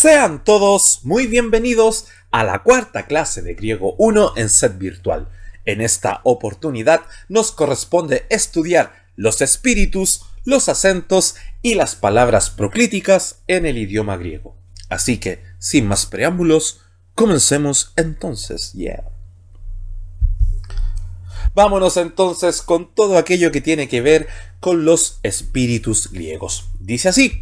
Sean todos muy bienvenidos a la cuarta clase de Griego 1 en Set Virtual. En esta oportunidad nos corresponde estudiar los espíritus, los acentos y las palabras proclíticas en el idioma griego. Así que, sin más preámbulos, comencemos entonces. Vámonos entonces con todo aquello que tiene que ver con los espíritus griegos. Dice así: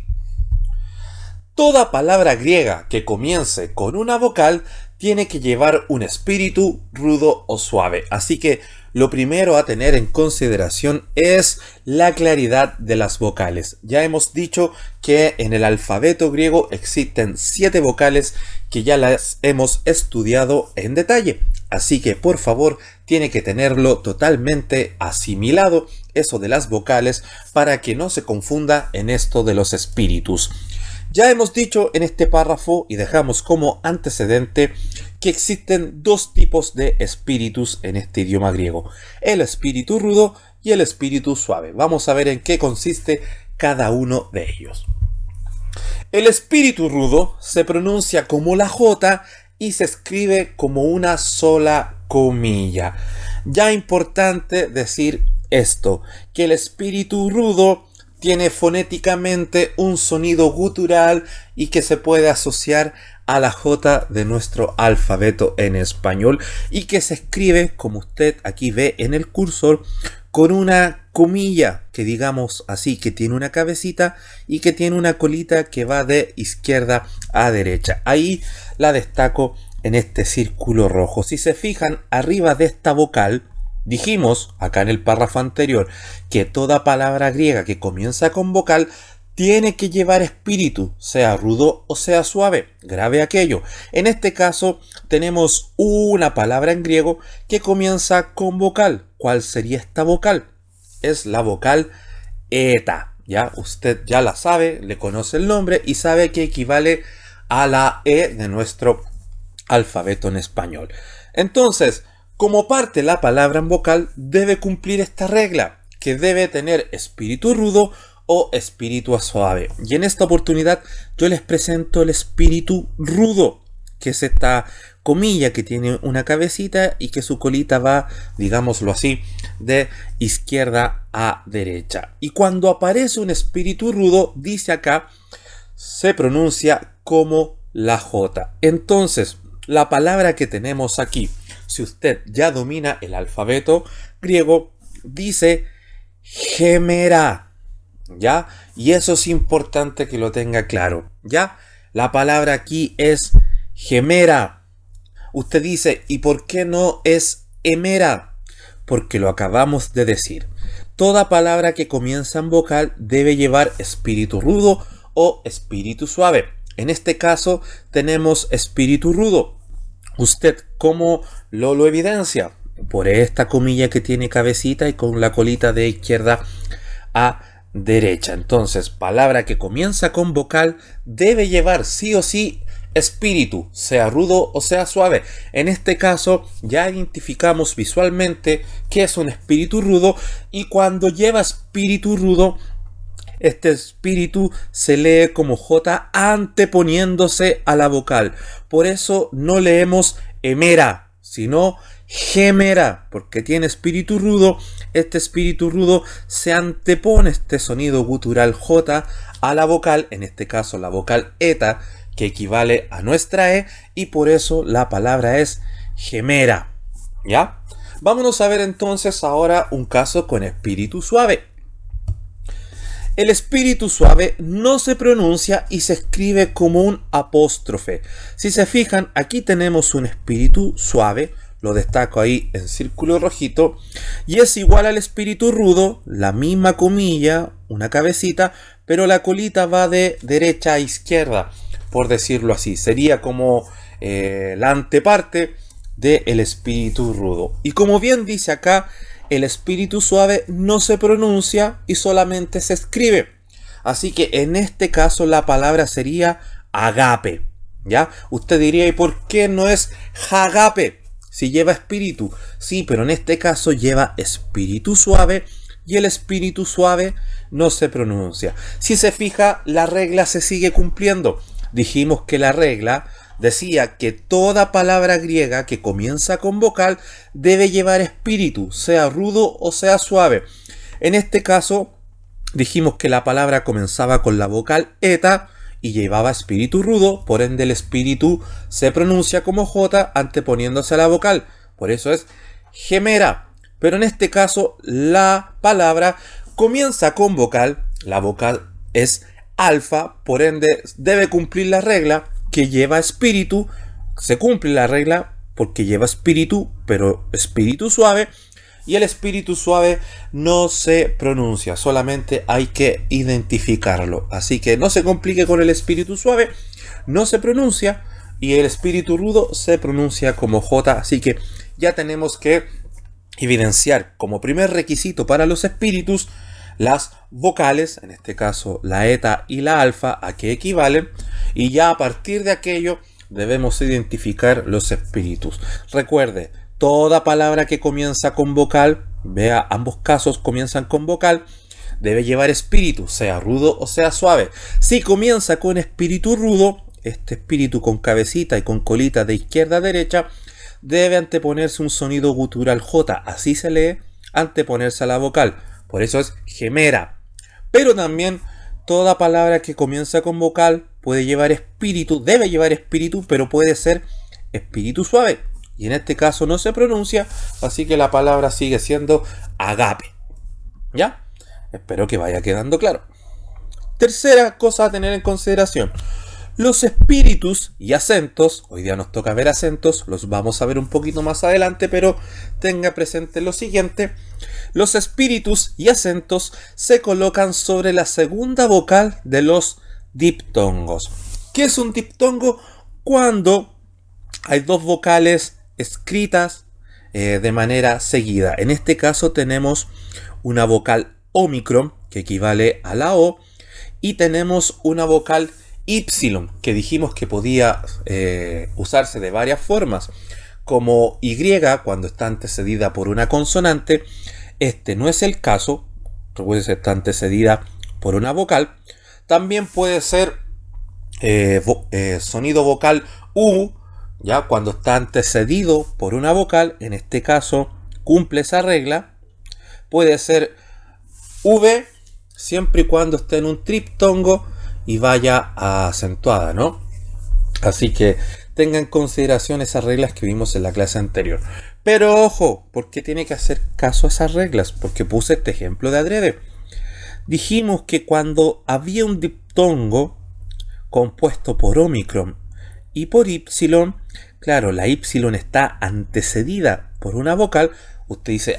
toda palabra griega que comience con una vocal tiene que llevar un espíritu rudo o suave. Así que lo primero a tener en consideración es la claridad de las vocales. Ya hemos dicho que en el alfabeto griego existen 7 vocales que ya las hemos estudiado en detalle. Así que por favor tiene que tenerlo totalmente asimilado, eso de las vocales, para que no se confunda en esto de los espíritus. Ya hemos dicho en este párrafo y dejamos como antecedente que existen dos tipos de espíritus en este idioma griego: el espíritu rudo y el espíritu suave. Vamos a ver en qué consiste cada uno de ellos. El espíritu rudo se pronuncia como la J y se escribe como una sola comilla. Ya importante decir esto, que el espíritu rudo tiene fonéticamente un sonido gutural y que se puede asociar a la J de nuestro alfabeto en español y que se escribe, como usted aquí ve en el cursor, con una comilla que, digamos así, que tiene una cabecita y que tiene una colita que va de izquierda a derecha. Ahí la destaco en este círculo rojo. Si se fijan, arriba de esta vocal, dijimos acá en el párrafo anterior que toda palabra griega que comienza con vocal tiene que llevar espíritu, sea rudo o sea suave. Grave aquello. En este caso tenemos una palabra en griego que comienza con vocal. ¿Cuál sería esta vocal? Es la vocal eta. Ya usted ya la sabe, le conoce el nombre y sabe que equivale a la E de nuestro alfabeto en español. Entonces, como parte la palabra en vocal debe cumplir esta regla, que debe tener espíritu rudo o espíritu suave. Y en esta oportunidad yo les presento el espíritu rudo, que es esta comilla que tiene una cabecita y que su colita va, digámoslo así, de izquierda a derecha. Y cuando aparece un espíritu rudo, dice acá, se pronuncia como la J. Entonces, la palabra que tenemos aquí, si usted ya domina el alfabeto griego, dice gemera, ¿ya? Y eso es importante que lo tenga claro, ¿ya? La palabra aquí es gemera. Usted dice, ¿y por qué no es hemera? Porque lo acabamos de decir. Toda palabra que comienza en vocal debe llevar espíritu rudo o espíritu suave. En este caso tenemos espíritu rudo. ¿Usted cómo lo evidencia? Por esta comilla que tiene cabecita y con la colita de izquierda a derecha. Entonces, palabra que comienza con vocal debe llevar sí o sí espíritu, sea rudo o sea suave. En este caso ya identificamos visualmente que es un espíritu rudo, y cuando lleva espíritu rudo, este espíritu se lee como J anteponiéndose a la vocal. Por eso no leemos hemera, sino gemera, porque tiene espíritu rudo. Este espíritu rudo se antepone este sonido gutural J a la vocal, en este caso la vocal eta, que equivale a nuestra E, y por eso la palabra es gemera. ¿Ya? Vámonos a ver entonces ahora un caso con espíritu suave. El espíritu suave no se pronuncia y se escribe como un apóstrofe. Si se fijan, aquí tenemos un espíritu suave, lo destaco ahí en círculo rojito, y es igual al espíritu rudo, la misma comilla, una cabecita, pero la colita va de derecha a izquierda, por decirlo así. Sería como la anteparte del espíritu rudo. Y como bien dice acá, el espíritu suave no se pronuncia y solamente se escribe. Así que en este caso la palabra sería agape. ¿Ya? Usted diría, ¿y por qué no es jagape? Si lleva espíritu. Sí, pero en este caso lleva espíritu suave y el espíritu suave no se pronuncia. Si se fija, la regla se sigue cumpliendo. dijimos que la regla decía que toda palabra griega que comienza con vocal debe llevar espíritu, sea rudo o sea suave. En este caso, dijimos que la palabra comenzaba con la vocal eta y llevaba espíritu rudo, por ende el espíritu se pronuncia como J anteponiéndose a la vocal. Por eso es gemera. Pero en este caso la palabra comienza con vocal, la vocal es alfa, por ende debe cumplir la regla que lleva espíritu. Se cumple la regla porque lleva espíritu, pero espíritu suave. Y el espíritu suave no se pronuncia, solamente hay que identificarlo. Así que no se complique con el espíritu suave, no se pronuncia, y el espíritu rudo se pronuncia como J. Así que ya tenemos que evidenciar como primer requisito para los espíritus las vocales, en este caso la eta y la alfa, a qué equivalen, y ya a partir de aquello debemos identificar los espíritus. Recuerde, toda palabra que comienza con vocal, vea, ambos casos comienzan con vocal, debe llevar espíritu, sea rudo o sea suave. Si comienza con espíritu rudo, este espíritu con cabecita y con colita de izquierda a derecha, debe anteponerse un sonido gutural J, así se lee, anteponerse a la vocal. Por eso es gemera. Pero también toda palabra que comienza con vocal puede llevar espíritu, debe llevar espíritu, pero puede ser espíritu suave. Y en este caso no se pronuncia, así que la palabra sigue siendo agape. ¿Ya? Espero que vaya quedando claro. Tercera cosa a tener en consideración. Los espíritus y acentos, hoy día nos toca ver acentos, los vamos a ver un poquito más adelante, pero tenga presente lo siguiente. Los espíritus y acentos se colocan sobre la segunda vocal de los diptongos. ¿Qué es un diptongo? Cuando hay dos vocales escritas de manera seguida. En este caso tenemos una vocal ómicron, que equivale a la O, y tenemos una vocal Y, que dijimos que podía usarse de varias formas, como Y cuando está antecedida por una consonante. Este no es el caso, puede ser está antecedida por una vocal. También puede ser sonido vocal U, ya cuando está antecedido por una vocal, en este caso cumple esa regla. Puede ser V, siempre y cuando esté en un triptongo y vaya acentuada, ¿no? Así que tenga en consideración esas reglas que vimos en la clase anterior. Pero ojo, ¿por qué tiene que hacer caso a esas reglas? Porque puse este ejemplo de adrede. Dijimos que cuando había un diptongo compuesto por ómicron y por Y, claro, la Y está antecedida por una vocal, usted dice,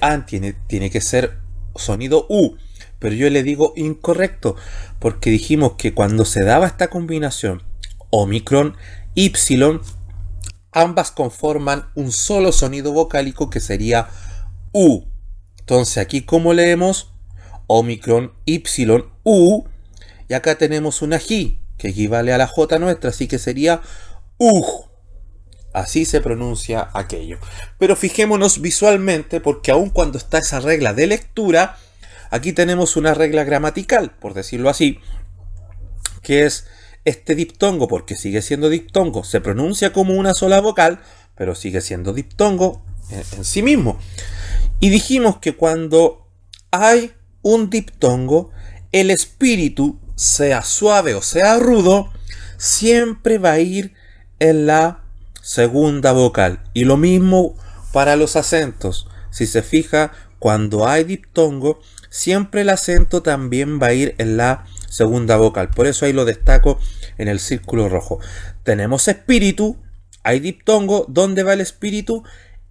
tiene que ser sonido U. Pero yo le digo incorrecto, porque dijimos que cuando se daba esta combinación ómicron, Y, ambas conforman un solo sonido vocálico que sería U. Entonces aquí, ¿cómo leemos? Ómicron, Y, U. Y acá tenemos una J, que equivale a la J nuestra, así que sería UJ. Así se pronuncia aquello. Pero fijémonos visualmente, porque aun cuando está esa regla de lectura, aquí tenemos una regla gramatical, por decirlo así, que es este diptongo, porque sigue siendo diptongo, se pronuncia como una sola vocal, pero sigue siendo diptongo en sí mismo. Y dijimos que cuando hay un diptongo, el espíritu, sea suave o sea rudo, siempre va a ir en la segunda vocal. Y lo mismo para los acentos. Si se fija, cuando hay diptongo, siempre el acento también va a ir en la segunda vocal. Por eso ahí lo destaco en el círculo rojo. Tenemos espíritu, hay diptongo. ¿Dónde va el espíritu?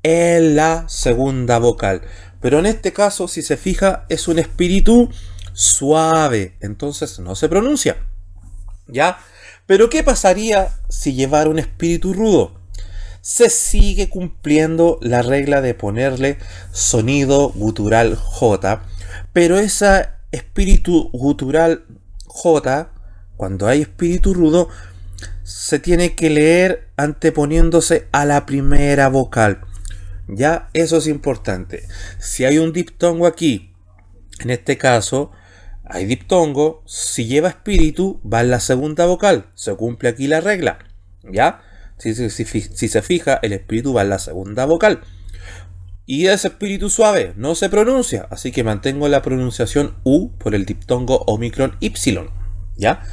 En la segunda vocal. Pero en este caso, si se fija, es un espíritu suave. Entonces no se pronuncia. ¿Ya? Pero ¿qué pasaría si llevara un espíritu rudo? Se sigue cumpliendo la regla de ponerle sonido gutural J, pero ese espíritu gutural J, cuando hay espíritu rudo, se tiene que leer anteponiéndose a la primera vocal. Ya, eso es importante. Si hay un diptongo aquí, en este caso, hay diptongo, si lleva espíritu, va en la segunda vocal. Se cumple aquí la regla, ¿ya? Si se fija, el espíritu va en la segunda vocal. Y ese espíritu suave no se pronuncia, así que mantengo la pronunciación U por el diptongo omicron Y, ¿ya?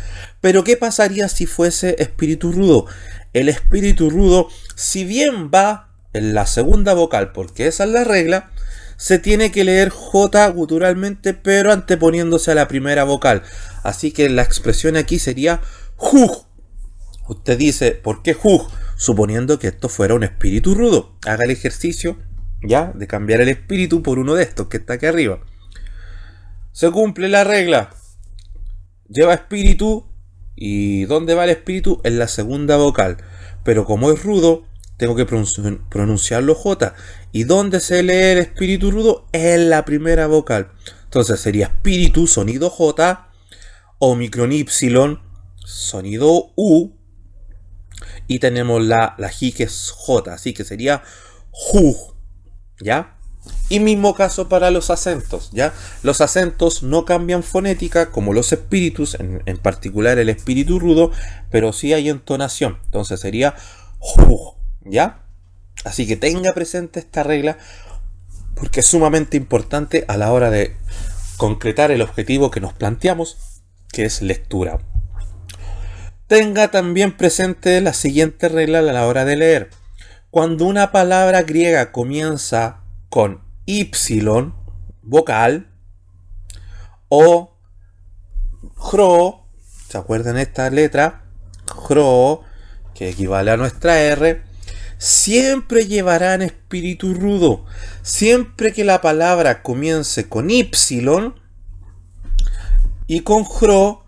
Pero ¿qué pasaría si fuese espíritu rudo? El espíritu rudo, si bien va en la segunda vocal, porque esa es la regla, se tiene que leer J guturalmente, pero anteponiéndose a la primera vocal. Así que la expresión aquí sería juj. Usted dice, ¿por qué juj? Suponiendo que esto fuera un espíritu rudo. Haga el ejercicio, ¿ya? De cambiar el espíritu por uno de estos que está aquí arriba. Se cumple la regla. Lleva espíritu. ¿Y dónde va el espíritu? En la segunda vocal. Pero como es rudo, tengo que pronunciarlo J. ¿Y dónde se lee el espíritu rudo? En la primera vocal. Entonces sería espíritu, sonido J, omicron Y, sonido U, y tenemos la J que es J, así que sería juj, ¿ya? Y mismo caso para los acentos, ¿ya? Los acentos no cambian fonética como los espíritus, en particular el espíritu rudo, pero sí hay entonación. Entonces sería juj, ¿ya? Así que tenga presente esta regla porque es sumamente importante a la hora de concretar el objetivo que nos planteamos, que es lectura. Tenga también presente la siguiente regla a la hora de leer. Cuando una palabra griega comienza con Y vocal o jro, ¿se acuerdan esta letra? Jro, que equivale a nuestra R, siempre llevarán espíritu rudo. Siempre que la palabra comience con Y y con jro,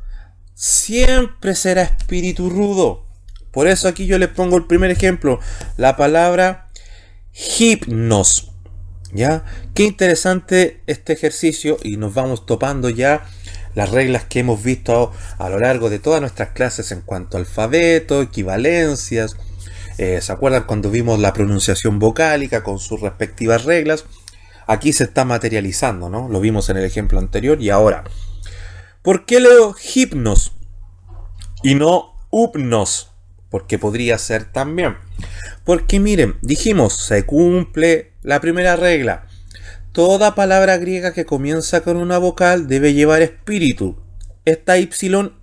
siempre será espíritu rudo. Por eso aquí yo les pongo el primer ejemplo, la palabra hipnos. ¿Ya? Qué interesante este ejercicio y nos vamos topando ya las reglas que hemos visto a lo largo de todas nuestras clases en cuanto a alfabeto, equivalencias. ¿Se acuerdan cuando vimos la pronunciación vocálica con sus respectivas reglas? Aquí se está materializando, ¿no? Lo vimos en el ejemplo anterior y ahora. ¿Por qué leo hipnos y no upnos? Porque podría ser también. Porque miren, dijimos, se cumple la primera regla. Toda palabra griega que comienza con una vocal debe llevar espíritu. Esta Y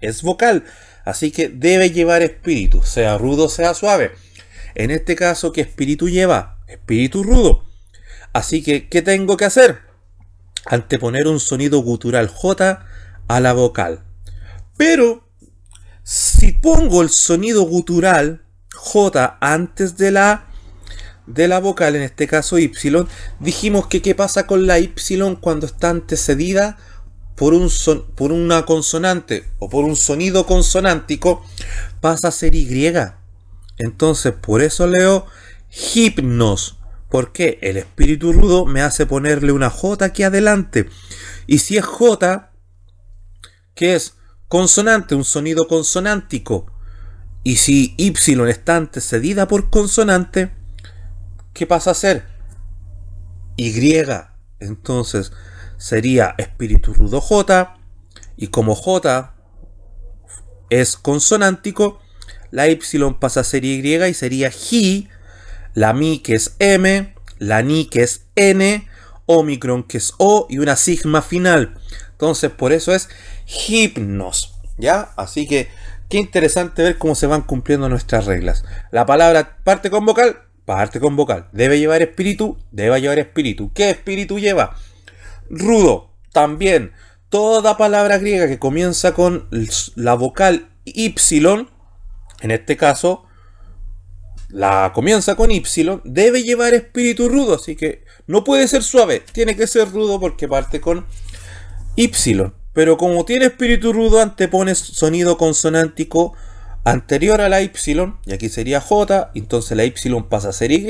es vocal, así que debe llevar espíritu, sea rudo, sea suave. En este caso, ¿qué espíritu lleva? Espíritu rudo. Así que, ¿qué tengo que hacer? Anteponer un sonido gutural J a la vocal. Pero, si pongo el sonido gutural J antes de la vocal, en este caso Y, dijimos que qué pasa con la Y cuando está antecedida por una consonante o por un sonido consonántico, pasa a ser Y. Entonces por eso leo hipnos, porque el espíritu rudo me hace ponerle una J aquí adelante, y si es J, que es consonante, un sonido consonántico, y si Y está antecedida por consonante, ¿qué pasa a ser? Y. Entonces sería espíritu rudo J, y como J es consonántico, la Y pasa a ser Y y sería Ji, la Mi que es M, la Ni que es N, omicron que es O y una sigma final. Entonces por eso es hipnos, ¿ya? Así que qué interesante ver cómo se van cumpliendo nuestras reglas. La palabra parte con vocal. Debe llevar espíritu. ¿Qué espíritu lleva? Rudo. También. Toda palabra griega que comienza con la vocal Y, en este caso, la comienza con Y, debe llevar espíritu rudo. Así que no puede ser suave. Tiene que ser rudo porque parte con Y. Pero como tiene espíritu rudo, antepones sonido consonántico anterior a la Y, y aquí sería J, entonces la Y pasa a ser Y,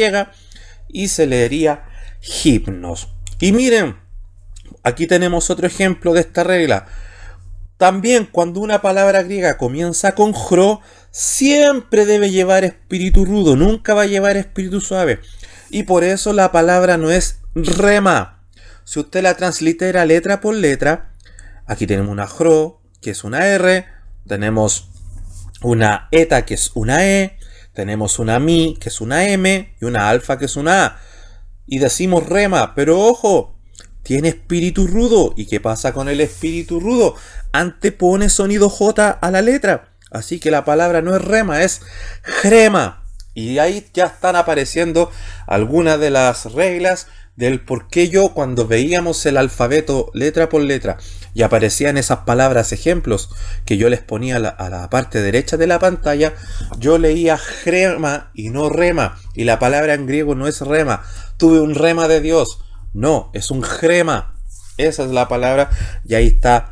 y se leería hipnos. Y miren, aquí tenemos otro ejemplo de esta regla. También cuando una palabra griega comienza con jro, siempre debe llevar espíritu rudo, nunca va a llevar espíritu suave. Y por eso la palabra no es rema. Si usted la translitera letra por letra, Aquí tenemos una JRO, que es una R. Tenemos una ETA, que es una E. Tenemos una MI, que es una M. Y una alfa, que es una A. Y decimos rema, pero ojo, tiene espíritu rudo. ¿Y qué pasa con el espíritu rudo? Antepone sonido J a la letra. Así que la palabra no es rema, es grema. Y ahí ya están apareciendo algunas de las reglas del por qué yo, cuando veíamos el alfabeto letra por letra y aparecían esas palabras ejemplos que yo les ponía a la parte derecha de la pantalla, yo leía grema y no rema. Y la palabra en griego no es rema. Tuve un rema de Dios. No, es un grema. Esa es la palabra y ahí está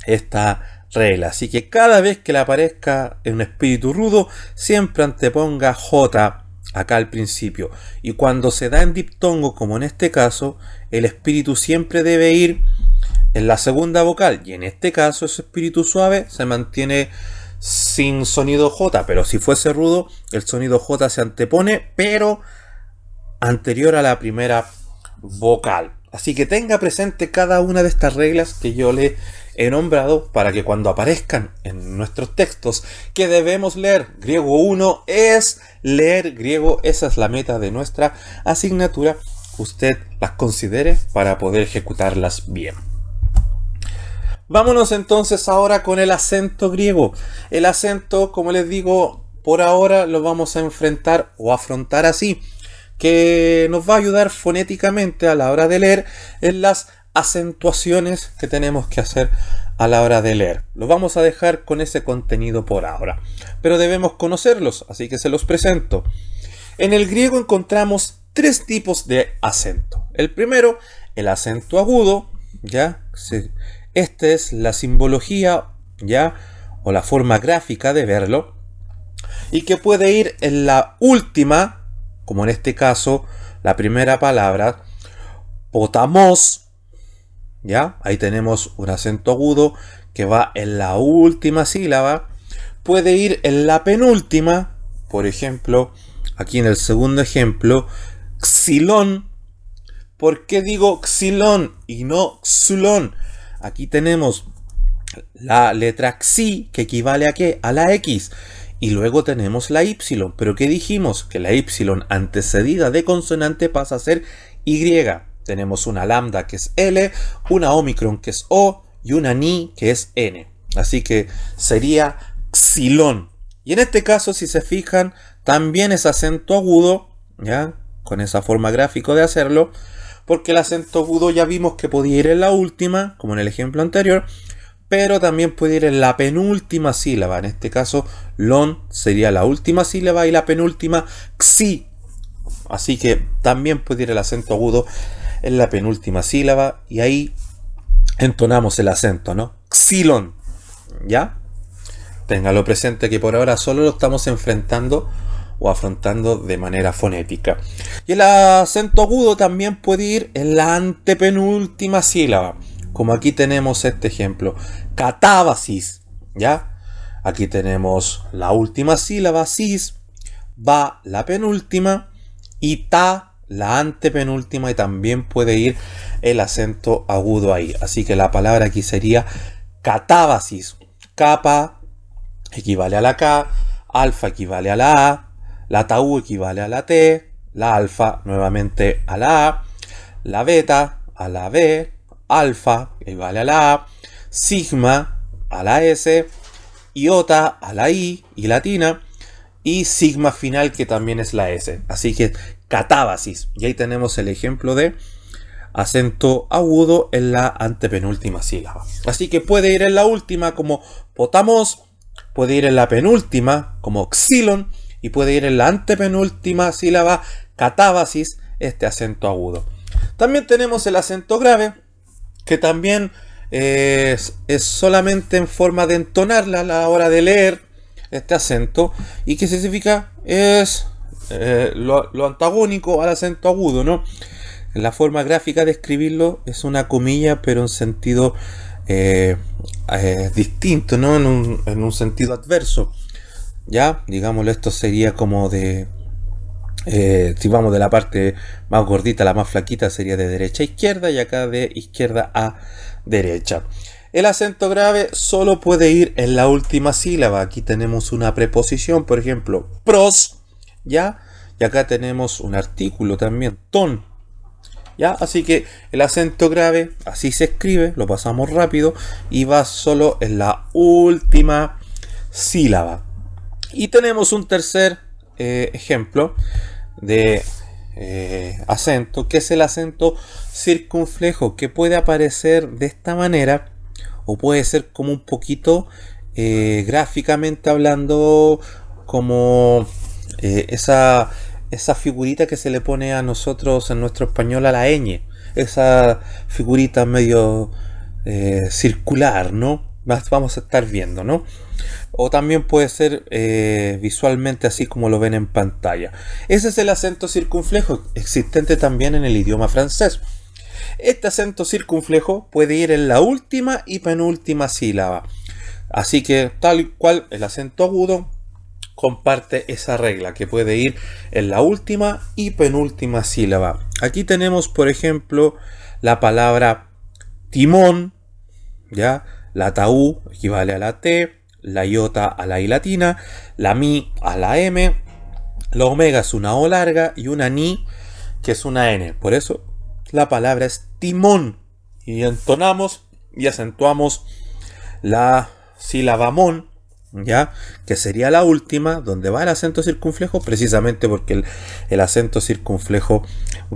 esta regla. Así que cada vez que le aparezca en un espíritu rudo, siempre anteponga J acá al principio. Y cuando se da en diptongo, como en este caso, el espíritu siempre debe ir en la segunda vocal. Y en este caso, ese espíritu suave se mantiene sin sonido J. Pero si fuese rudo, el sonido J se antepone, pero anterior a la primera vocal. Así que tenga presente cada una de estas reglas que yo le he nombrado para que cuando aparezcan en nuestros textos que debemos leer griego 1 es leer griego. Esa es la meta de nuestra asignatura. Usted las considere para poder ejecutarlas bien. Vámonos entonces ahora con el acento griego. El acento, como les digo, por ahora lo vamos a enfrentar o afrontar así, que nos va a ayudar fonéticamente a la hora de leer en las acentuaciones que tenemos que hacer a la hora de leer. Lo vamos a dejar con ese contenido por ahora, pero debemos conocerlos, así que se los presento. En el griego encontramos tres tipos de acento. El primero, el acento agudo, ¿ya? Esta es la simbología, ¿ya? O la forma gráfica de verlo, y que puede ir en la última, como en este caso, la primera palabra, potamos, ¿ya? Ahí tenemos un acento agudo que va en la última sílaba. Puede ir en la penúltima, por ejemplo, aquí en el segundo ejemplo, xilón. ¿Por qué digo xilón y no xulón? Aquí tenemos la letra xi, que equivale a ¿qué? A la X. Y luego tenemos la Y. ¿Pero qué dijimos? Que la Y antecedida de consonante pasa a ser Y. Tenemos una lambda que es L, una omicron que es O y una ni que es N. Así que sería xilón. Y en este caso, si se fijan, también es acento agudo, ¿ya? Con esa forma gráfica de hacerlo, porque el acento agudo ya vimos que podía ir en la última, como en el ejemplo anterior, pero también puede ir en la penúltima sílaba. En este caso, lon sería la última sílaba y la penúltima xi. Así que también puede ir el acento agudo en la penúltima sílaba y ahí entonamos el acento, ¿no? Xilón, ¿ya? Téngalo presente que por ahora solo lo estamos enfrentando o afrontando de manera fonética. Y el acento agudo también puede ir en la antepenúltima sílaba, como aquí tenemos este ejemplo, catábasis, ¿ya? Aquí tenemos la última sílaba, sis, va la penúltima y ta la antepenúltima, y también puede ir el acento agudo ahí. Así que la palabra aquí sería catábasis. Capa equivale a la K, alfa equivale a la A U equivale a la T, la alfa nuevamente a la A, beta a la B, alfa equivale a la A, sigma a la S, iota a la I y latina, y sigma final que también es la S. Así que catábasis. Y ahí tenemos el ejemplo de acento agudo en la antepenúltima sílaba. Así que puede ir en la última como potamos, puede ir en la penúltima como xilón y puede ir en la antepenúltima sílaba catábasis, este acento agudo. También tenemos el acento grave, que también es solamente en forma de entonarla a la hora de leer este acento, y que significa es lo antagónico al acento agudo, ¿no? La forma gráfica de escribirlo es una comilla, pero en sentido distinto, ¿no? En un sentido adverso, ¿ya? Digámoslo, esto sería como de si vamos de la parte más gordita a la más flaquita, sería de derecha a izquierda, y acá de izquierda a derecha. El acento grave solo puede ir en la última sílaba. Aquí tenemos una preposición, por ejemplo, pros, ¿ya? Y acá tenemos un artículo también, ton, ¿ya? Así que el acento grave, así se escribe, lo pasamos rápido y va solo en la última sílaba. Y tenemos un tercer ejemplo de acento, que es el acento circunflejo, que puede aparecer de esta manera o puede ser como un poquito gráficamente hablando, como esa figurita que se le pone a nosotros en nuestro español a la ñ, esa figurita medio circular, ¿no? Vamos a estar viendo, ¿no? O también puede ser visualmente así como lo ven en pantalla. Ese es el acento circunflejo, existente también en el idioma francés. Este acento circunflejo puede ir en la última y penúltima sílaba. Así que tal cual el acento agudo comparte esa regla, que puede ir en la última y penúltima sílaba. Aquí tenemos, por ejemplo, la palabra timón, ¿ya? La TAU equivale a la T, la iota a la I latina, la mi a la M, la omega es una O larga y una ni que es una N. Por eso la palabra es timón. Y entonamos y acentuamos la sílaba mon, ¿ya? Que sería la última, donde va el acento circunflejo, precisamente porque el acento circunflejo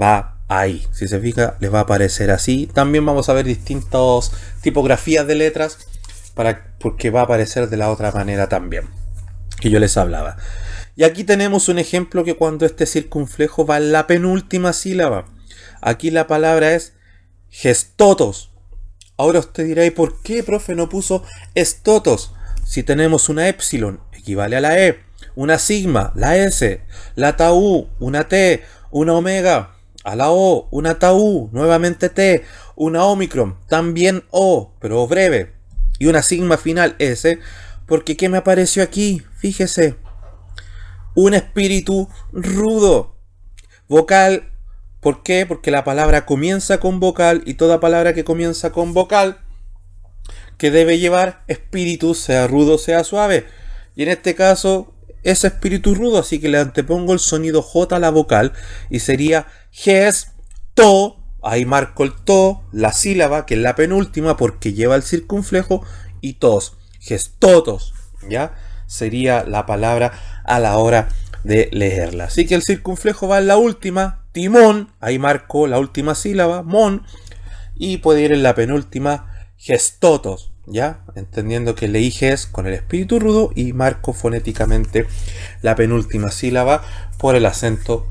va ahí. Si se fija, les va a aparecer así. También vamos a ver distintas tipografías de letras, porque va a aparecer de la otra manera también, que yo les hablaba. Y aquí tenemos un ejemplo que cuando este circunflejo va en la penúltima sílaba. Aquí la palabra es gestotos. Ahora usted dirá, ¿y por qué, profe, no puso estotos? Si tenemos una épsilon, equivale a la E, una sigma, la S, la tau, una T, una omega, a la O, una tau, nuevamente T, una omicron, también O, pero breve, y una sigma final S, porque ¿qué me apareció aquí? Fíjese, un espíritu rudo, vocal. ¿Por qué? Porque la palabra comienza con vocal y toda palabra que comienza con vocal que debe llevar espíritu, sea rudo, sea suave. Y en este caso es espíritu rudo, así que le antepongo el sonido J a la vocal y sería gesto. Ahí marco el to, la sílaba, que es la penúltima porque lleva el circunflejo, y tos, gestotos, ¿ya? Sería la palabra a la hora de leerla. Así que el circunflejo va en la última, timón, ahí marco la última sílaba, mon, y puede ir en la penúltima, gestotos, ¿ya? Entendiendo que leí ges con el espíritu rudo y marco fonéticamente la penúltima sílaba por el acento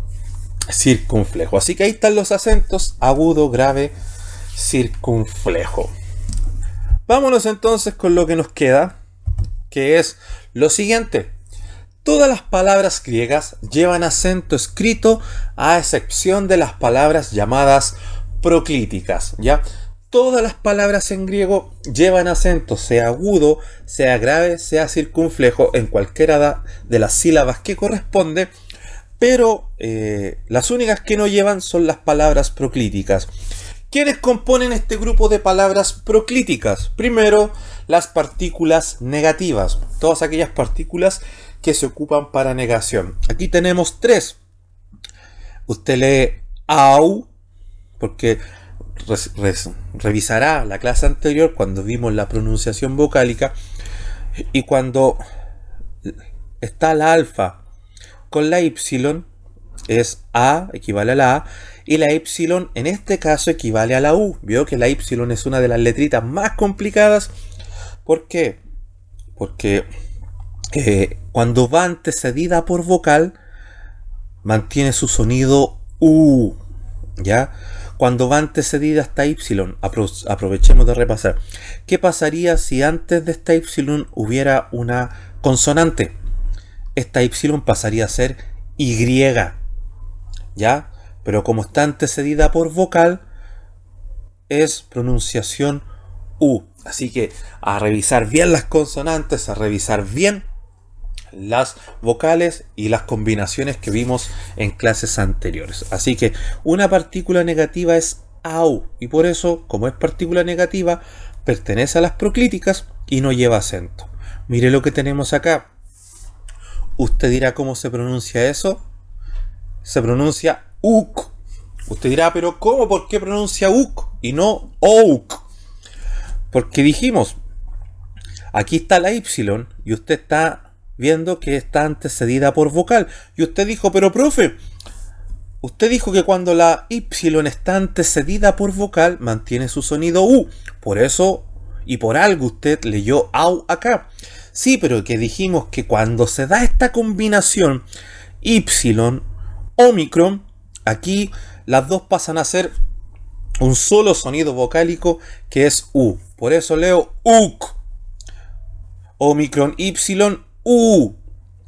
circunflejo. Así que ahí están los acentos agudo, grave, circunflejo. Vámonos entonces con lo que nos queda, que es lo siguiente. Todas las palabras griegas llevan acento escrito, a excepción de las palabras llamadas proclíticas, ¿ya? Todas las palabras en griego llevan acento, sea agudo, sea grave, sea circunflejo, en cualquiera de las sílabas que corresponde, pero las únicas que no llevan son las palabras proclíticas. ¿Quiénes componen este grupo de palabras proclíticas? Primero, las partículas negativas, todas aquellas partículas que se ocupan para negación. Aquí tenemos tres. Usted lee au, porque revisará la clase anterior cuando vimos la pronunciación vocálica, y cuando está la alfa con la y es a, equivale a la a, y la y en este caso equivale a la u. Vio que la y es una de las letritas más complicadas. ¿Por qué? Porque cuando va antecedida por vocal mantiene su sonido u, ¿ya? Cuando va antecedida esta y, aprovechemos de repasar. ¿Qué pasaría si antes de esta y hubiera una consonante? Esta y pasaría a ser y, ¿ya? Pero como está antecedida por vocal, es pronunciación u. Así que a revisar bien las consonantes, a revisar bien las vocales y las combinaciones que vimos en clases anteriores. Así que una partícula negativa es au, y por eso, como es partícula negativa, pertenece a las proclíticas y no lleva acento. Mire lo que tenemos acá. Usted dirá cómo se pronuncia eso. Se pronuncia uk. Usted dirá, pero ¿cómo? ¿Por qué pronuncia uk y no ouk? Porque dijimos, aquí está la y y usted está viendo que está antecedida por vocal. Y usted dijo, pero profe, usted dijo que cuando la y está antecedida por vocal, mantiene su sonido u. Por eso y por algo usted leyó au acá. Sí, pero que dijimos que cuando se da esta combinación y, omicron, aquí las dos pasan a ser un solo sonido vocálico que es u. Por eso leo uk. Omicron y, u.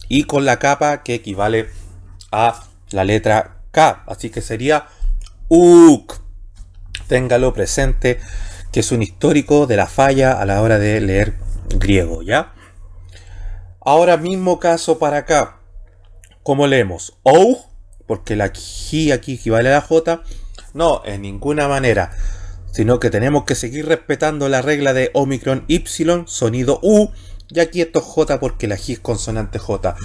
Y con la capa que equivale a la letra K. Así que sería uk. Téngalo presente, que es un histórico de la falla a la hora de leer griego, ¿ya? Ahora mismo caso para acá. ¿Cómo leemos? O, porque la J aquí equivale a la J. No, en ninguna manera. Sino que tenemos que seguir respetando la regla de Omicron Y, sonido U. Y aquí esto es J porque la J es consonante J.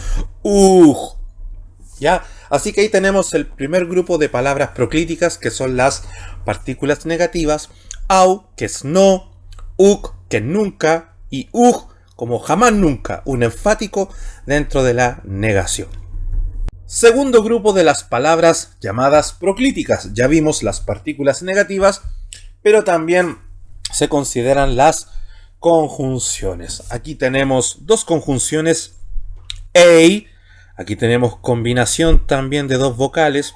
¿Ya? Así que ahí tenemos el primer grupo de palabras proclíticas, que son las partículas negativas. Au, que es no. Uk, que es nunca. Y ug, como jamás nunca, un enfático dentro de la negación. Segundo grupo de las palabras llamadas proclíticas. Ya vimos las partículas negativas, pero también se consideran las conjunciones. Aquí tenemos dos conjunciones, ei. Aquí tenemos combinación también de dos vocales,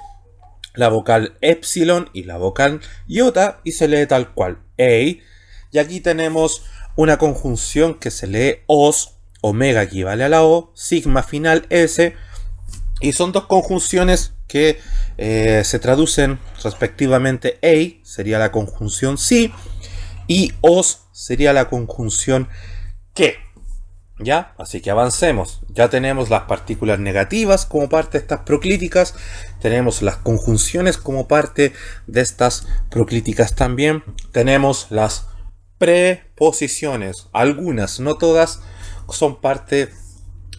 la vocal epsilon y la vocal iota, y se lee tal cual, ei. Y aquí tenemos una conjunción que se lee os, omega equivale a la O, sigma final S, y son dos conjunciones que se traducen respectivamente. Ei sería la conjunción sí y os sería la conjunción que. ¿Ya? Así que avancemos. Ya tenemos las partículas negativas como parte de estas proclíticas. Tenemos las conjunciones como parte de estas proclíticas también. Tenemos las preposiciones. Algunas, no todas, son parte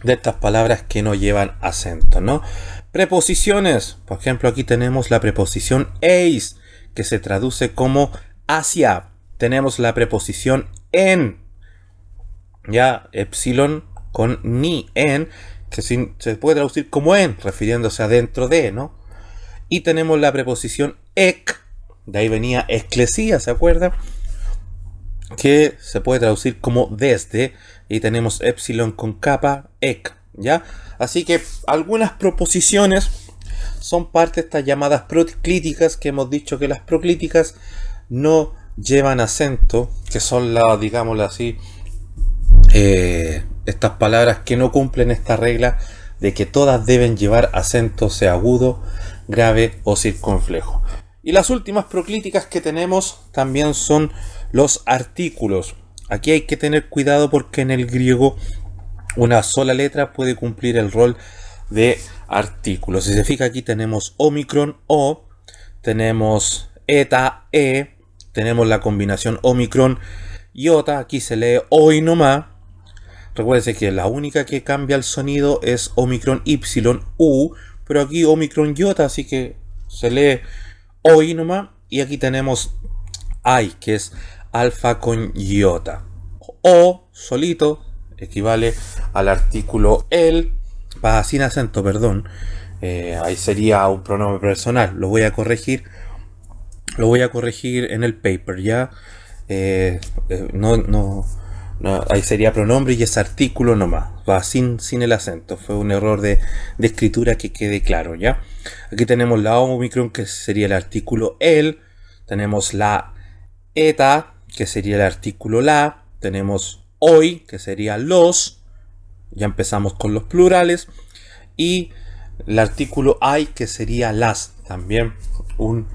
de estas palabras que no llevan acento, ¿no? Preposiciones. Por ejemplo, aquí tenemos la preposición eis, que se traduce como hacia. Tenemos la preposición en. Ya, epsilon con ni, en, que se puede traducir como en, refiriéndose a dentro de, ¿no? Y tenemos la preposición ek, de ahí venía eclesía, ¿se acuerdan? Que se puede traducir como desde, y tenemos epsilon con capa, ek, ¿ya? Así que algunas proposiciones son parte de estas llamadas proclíticas, que hemos dicho que las proclíticas no llevan acento, que son las, digámoslo así, estas palabras que no cumplen esta regla de que todas deben llevar acento, sea agudo, grave o circunflejo. Y las últimas proclíticas que tenemos también son los artículos. Aquí hay que tener cuidado porque en el griego una sola letra puede cumplir el rol de artículo. Si se fija, aquí tenemos omicron o, tenemos eta e, tenemos la combinación omicron iota, aquí se lee oi nomás. Recuérdense que la única que cambia el sonido es omicron y u, pero aquí omicron iota, así que se lee oi nomás. Y aquí tenemos ai, que es alfa con iota. O solito equivale al artículo el, va sin acento, perdón. Ahí sería un pronombre personal. Lo voy a corregir en el paper, ya. No, ahí sería pronombre y es artículo nomás, va sin el acento. Fue un error de escritura, que quede claro, ¿ya? Aquí tenemos la omicron, que sería el artículo el. Tenemos la eta, que sería el artículo la. Tenemos hoy, que sería los. Ya empezamos con los plurales. Y el artículo ai, que sería las, también un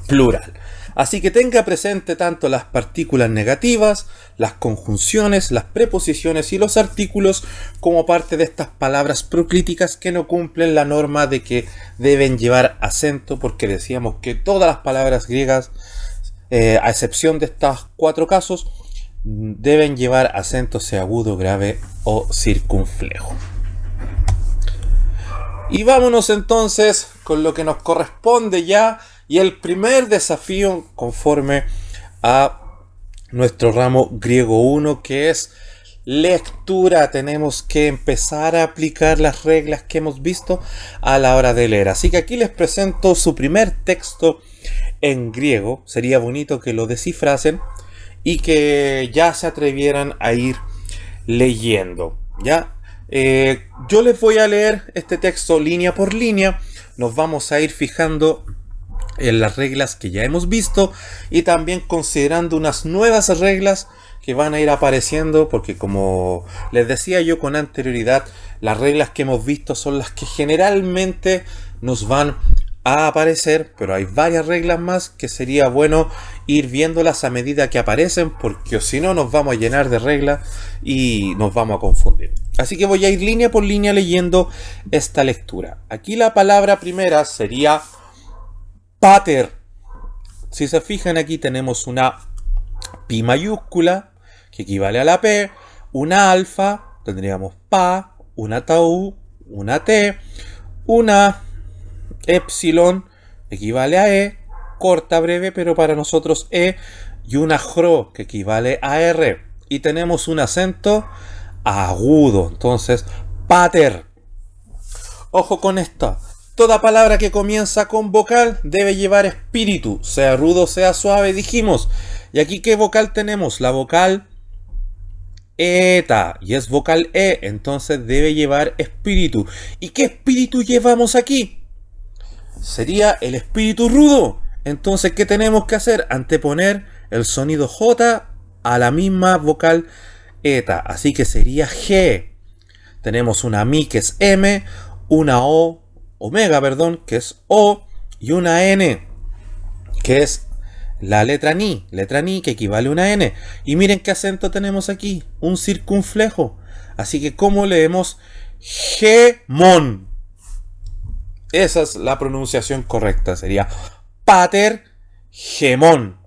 plural. Así que tenga presente tanto las partículas negativas, las conjunciones, las preposiciones y los artículos como parte de estas palabras proclíticas que no cumplen la norma de que deben llevar acento, porque decíamos que todas las palabras griegas a excepción de estos 4 casos, deben llevar acento, sea agudo, grave o circunflejo. Y vámonos entonces con lo que nos corresponde ya, y el primer desafío conforme a nuestro ramo griego 1, que es lectura. Tenemos que empezar a aplicar las reglas que hemos visto a la hora de leer. Así que aquí les presento su primer texto en griego. Sería bonito que lo descifrasen y que ya se atrevieran a ir leyendo, ¿ya? Yo les voy a leer este texto línea por línea. Nos vamos a ir fijando en las reglas que ya hemos visto y también considerando unas nuevas reglas que van a ir apareciendo, porque como les decía yo con anterioridad, las reglas que hemos visto son las que generalmente nos van a aparecer, pero hay varias reglas más que sería bueno ir viéndolas a medida que aparecen, porque si no nos vamos a llenar de reglas y nos vamos a confundir. Así que voy a ir línea por línea leyendo esta lectura. Aquí la palabra primera sería pater. Si se fijan, aquí tenemos una pi mayúscula que equivale a la P, una alfa, tendríamos pa, una tau, una T, una epsilon equivale a E, corta, breve, pero para nosotros E, y una jro que equivale a R. Y tenemos un acento agudo, entonces pater. Ojo con esto. Toda palabra que comienza con vocal debe llevar espíritu, sea rudo, sea suave, dijimos. Y aquí, ¿qué vocal tenemos? La vocal eta, y es vocal E, entonces debe llevar espíritu. ¿Y qué espíritu llevamos aquí? Sería el espíritu rudo. Entonces, ¿qué tenemos que hacer? Anteponer el sonido J a la misma vocal eta, así que sería G. Tenemos una mi que es M, una omega, que es O, y una N, que es la letra ni que equivale a una N. Y miren qué acento tenemos aquí, un circunflejo. Así que, ¿cómo leemos? Gemón. Esa es la pronunciación correcta, sería pater gemón.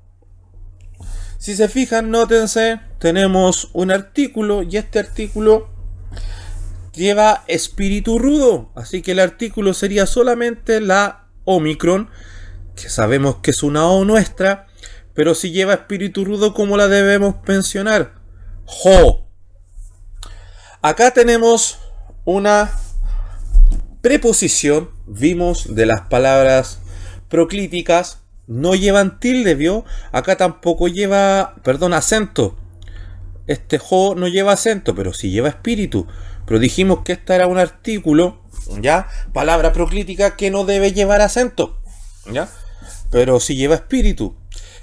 Si se fijan, nótense, tenemos un artículo y este artículo lleva espíritu rudo, así que el artículo sería solamente la omicron, que sabemos que es una O nuestra, pero si lleva espíritu rudo, ¿cómo la debemos mencionar? Jo. Acá tenemos una preposición, vimos de las palabras proclíticas, no llevan tilde, ¿vio? Acá tampoco lleva, acento. Este jo no lleva acento, pero sí lleva espíritu. Pero dijimos que este era un artículo, ¿ya? Palabra proclítica que no debe llevar acento, ¿ya? Pero sí lleva espíritu.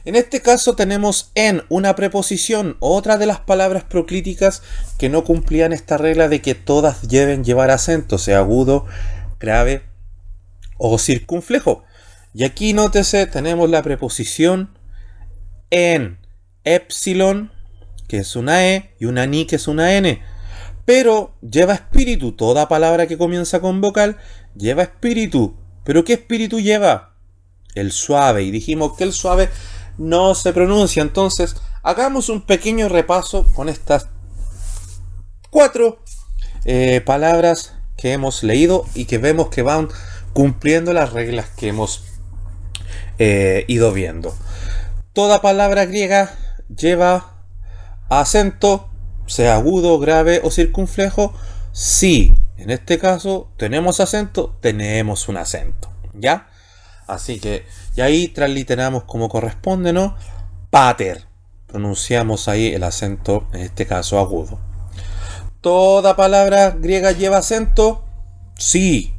En este caso tenemos en una preposición, otra de las palabras proclíticas que no cumplían esta regla de que todas deben llevar acento, sea agudo, grave o circunflejo. Y aquí nótese, tenemos la preposición en, epsilon, que es una E, y una ni, que es una N. Pero lleva espíritu, toda palabra que comienza con vocal lleva espíritu. ¿Pero qué espíritu lleva? El suave, y dijimos que el suave no se pronuncia. Entonces, hagamos un pequeño repaso con estas 4 palabras que hemos leído y que vemos que van cumpliendo las reglas que hemos ido viendo. Toda palabra griega lleva acento, sea agudo, grave o circunflejo. Sí, en este caso tenemos acento, tenemos un acento, ¿ya? Así que, y ahí transliteramos como corresponde, ¿no? Pater. Pronunciamos ahí el acento, en este caso agudo. ¿Toda palabra griega lleva acento? Sí,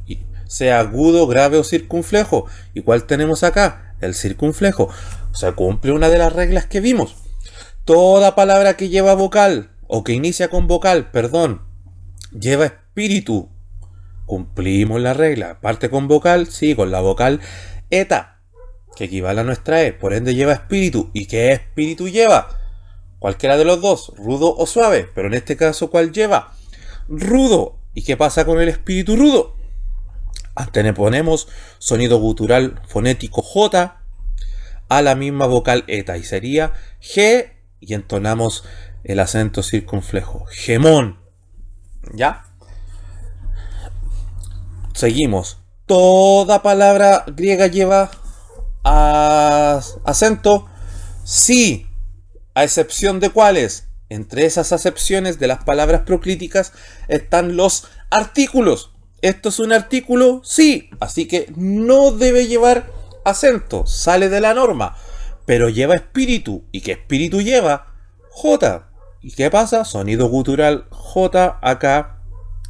sea agudo, grave o circunflejo. ¿Y cuál tenemos acá? El circunflejo. O sea, cumple una de las reglas que vimos. Toda palabra que lleva vocal, o que inicia con vocal, lleva espíritu. Cumplimos la regla. Parte con vocal, sí, con la vocal eta, que equivale a nuestra E, por ende lleva espíritu. ¿Y qué espíritu lleva? Cualquiera de los dos, rudo o suave, pero en este caso, ¿cuál lleva? Rudo. ¿Y qué pasa con el espíritu rudo? Anteponemos sonido gutural fonético J a la misma vocal eta y sería G y entonamos el acento circunflejo. Gemón. ¿Ya? Seguimos. Toda palabra griega lleva acento. Sí. ¿A excepción de cuáles? Entre esas acepciones de las palabras proclíticas están los artículos. ¿Esto es un artículo? Sí. Así que no debe llevar acento. Sale de la norma. Pero lleva espíritu. ¿Y qué espíritu lleva? J. ¿Y qué pasa? Sonido gutural J acá.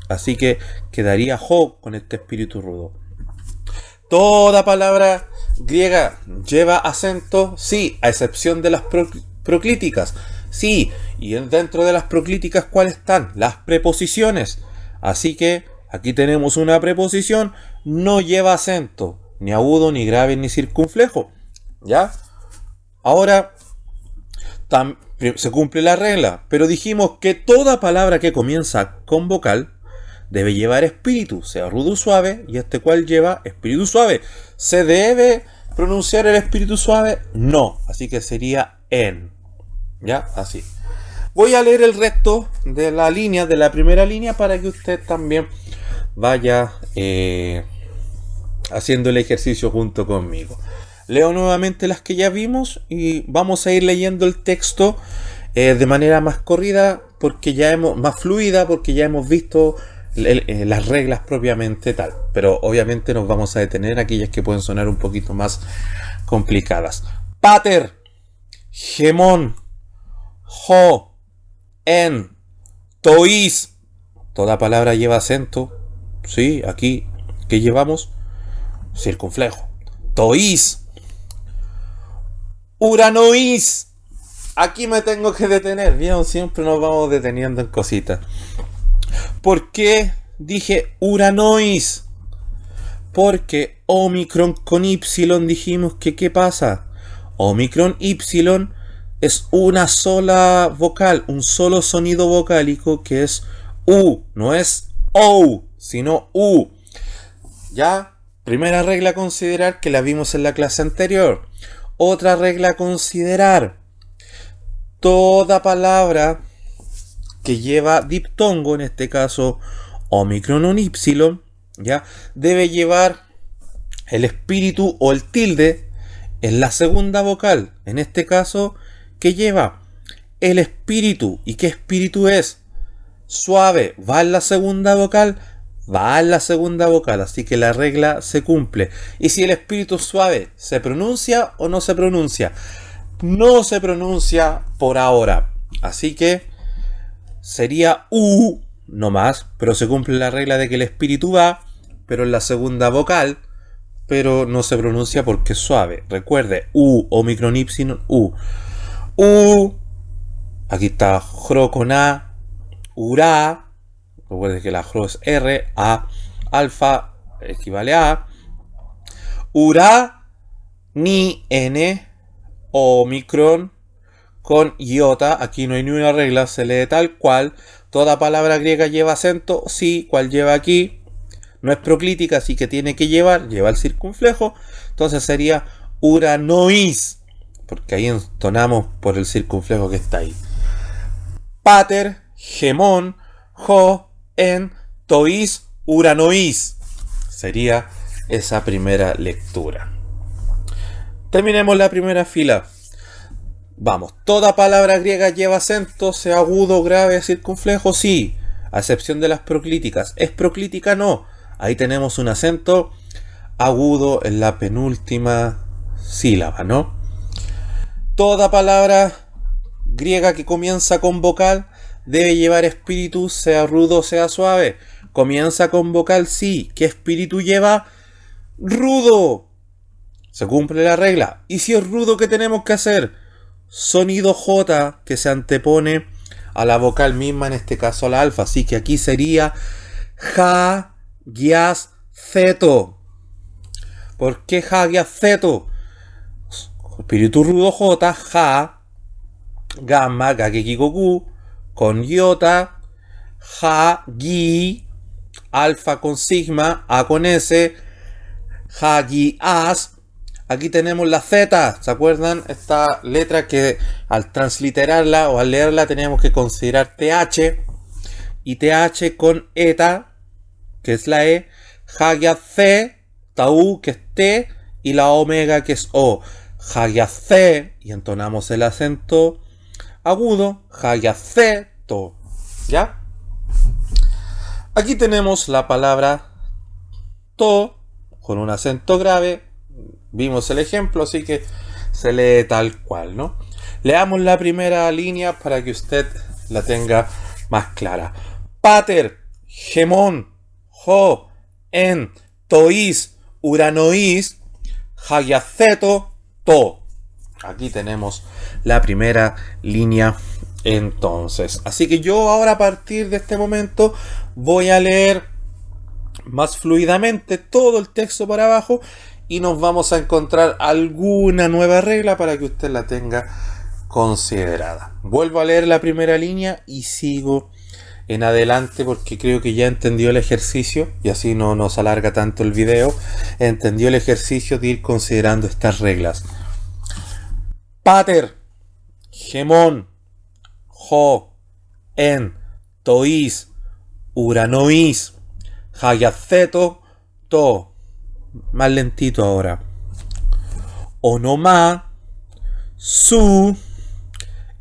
Así que quedaría jo con este espíritu rudo. Toda palabra griega lleva acento. Sí. A excepción de las proclíticas. Sí, y dentro de las proclíticas, ¿cuáles están? Las preposiciones. Así que aquí tenemos una preposición, no lleva acento, ni agudo, ni grave, ni circunflejo. ¿Ya? Ahora, se cumple la regla, pero dijimos que toda palabra que comienza con vocal debe llevar espíritu, sea rudo o suave, y este cual lleva espíritu suave. ¿Se debe pronunciar el espíritu suave? No, así que sería en. ¿Ya? Así. Voy a leer el resto de la línea, de la primera línea, para que usted también vaya haciendo el ejercicio junto conmigo. Leo nuevamente las que ya vimos y vamos a ir leyendo el texto de manera más corrida, más fluida, porque ya hemos visto las reglas propiamente tal. Pero obviamente nos vamos a detener en aquellas que pueden sonar un poquito más complicadas. Pater, gemón, jo, en, tois. Toda palabra lleva acento. Sí, aquí, ¿qué llevamos? Circunflejo. Tois. Uranois. Aquí me tengo que detener. Bien, siempre nos vamos deteniendo en cositas. ¿Por qué dije uranois? Porque Omicron con Y dijimos que ¿qué pasa? Omicron Y es una sola vocal, un solo sonido vocálico que es U, no es O, sino U. Ya, primera regla a considerar que la vimos en la clase anterior. Otra regla a considerar: toda palabra que lleva diptongo, en este caso Omicron o Y, ya, debe llevar el espíritu o el tilde en la segunda vocal. En este caso, que lleva el espíritu. ¿Y qué espíritu es? Suave. ¿Va en la segunda vocal? Va en la segunda vocal. Así que la regla se cumple. ¿Y si el espíritu suave se pronuncia o no se pronuncia? No se pronuncia por ahora. Así que sería U no más. Pero se cumple la regla de que el espíritu va, pero en la segunda vocal. Pero no se pronuncia porque es suave. Recuerde, U, Omicron Y, U. U, aquí está Jro con A, Ura, recuerde que la Jro es R, A, alfa, equivale a Ura, ni N, Omicron, con iota, aquí no hay ni una regla, se lee tal cual, toda palabra griega lleva acento, sí, cual lleva aquí, no es proclítica, así que tiene que lleva el circunflejo, entonces sería uranois, porque ahí entonamos por el circunflejo que está ahí. Pater, gemón, jo, en, tois, uranois. Sería esa primera lectura. Terminemos la primera fila. Vamos, toda palabra griega lleva acento, sea agudo, grave, circunflejo, sí, a excepción de las proclíticas. ¿Es proclítica? No. Ahí tenemos un acento agudo en la penúltima sílaba, ¿no? Toda palabra griega que comienza con vocal debe llevar espíritu, sea rudo, sea suave. Comienza con vocal, sí. ¿Qué espíritu lleva? Rudo. Se cumple la regla. ¿Y si es rudo, qué tenemos que hacer? Sonido J que se antepone a la vocal misma, en este caso a la alfa. Así que aquí sería ja, guias, ceto. ¿Por qué ja, guias, ceto? Espíritu rudo J, ja, gamma, gakekikoku, con iota, ja, gi, alfa con sigma, a con s, ja, gi, as. Aquí tenemos la Z, ¿se acuerdan? Esta letra que al transliterarla o al leerla teníamos que considerar TH, y TH con ETA, que es la E, Hagia C, Tau, que es T, y la omega, que es O. Hagia C, y entonamos el acento agudo, Hagia C, To. ¿Ya? Aquí tenemos la palabra To, con un acento grave. Vimos el ejemplo, así que se lee tal cual, ¿no? Leamos la primera línea para que usted la tenga más clara. Pater, gemón, jo, en, tois, uranois, hagiaceto, to. Aquí tenemos la primera línea entonces. Así que yo ahora a partir de este momento voy a leer más fluidamente todo el texto para abajo y nos vamos a encontrar alguna nueva regla para que usted la tenga considerada. Vuelvo a leer la primera línea y sigo en adelante porque creo que ya entendió el ejercicio y así no nos alarga tanto el video. Entendió el ejercicio de ir considerando estas reglas. Pater, gemón, jo, en, tois, uranois, hagiaceto, to. Más lentito ahora. Onomá, su,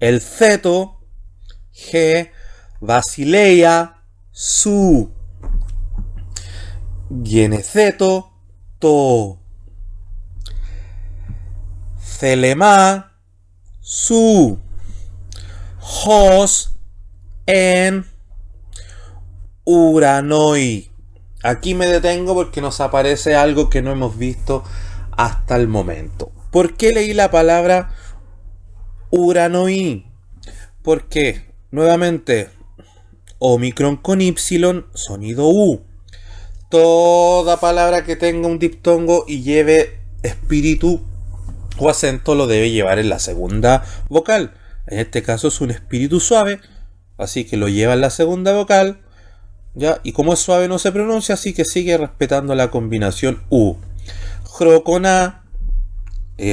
el ceto, ge, basileia, su, geneceto, to, celemá, su, jos, en, uranoi. Aquí me detengo porque nos aparece algo que no hemos visto hasta el momento. ¿Por qué leí la palabra uranoi? Porque, nuevamente, omicron con Y, sonido U. Toda palabra que tenga un diptongo y lleve espíritu o acento lo debe llevar en la segunda vocal. En este caso es un espíritu suave, así que lo lleva en la segunda vocal. ¿Ya? Y como es suave no se pronuncia, así que sigue respetando la combinación U. Jro con A,